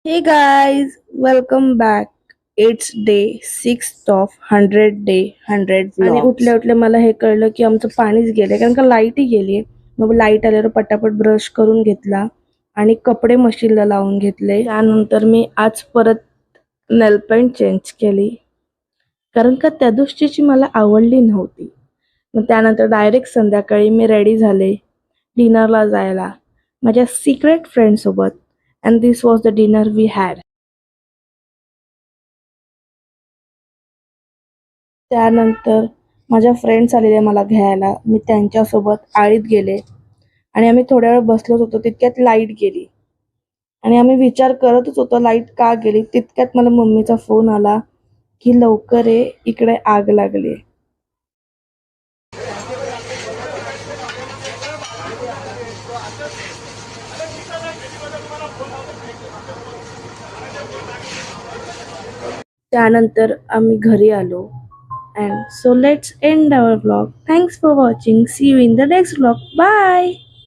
Hey guys, welcome back. It's day 6th of 100 day 100 आणि Vlogs. उठल्या उठल्या मला हे कळलं की आमचं पाणीच गेलंय कारण का लाईटही गेलीये. मग लाईट आल्यावर पटापट ब्रश करून घेतला आणि कपडे मशीनला लावून घेतले. त्यानंतर मी आज परत नेल पेंट चेंज केली कारण का त्या दिवशीची मला आवडली नव्हती. मग त्यानंतर डायरेक्ट संध्याकाळी मी रेडी झाले डिनरला जायला माझ्या सिक्रेट फ्रेंड सोबत. And this was the dinner we had. त्यानंतर माझ्या फ्रेंड्स आलेल्या मला घ्यायला. मी त्यांच्यासोबत आळीत गेले आणि आम्ही थोड्या वेळ बसलोच होतो. तितक्यात लाईट गेली आणि आम्ही विचार करतच होतो लाईट का गेली. तितक्यात मला मम्मीचा फोन आला की लवकर ये, इकडे आग लागली. त्यानंतर आम्ही घरी आलो. And so let's end our vlog. Thanks for watching. See you in the next vlog. Bye.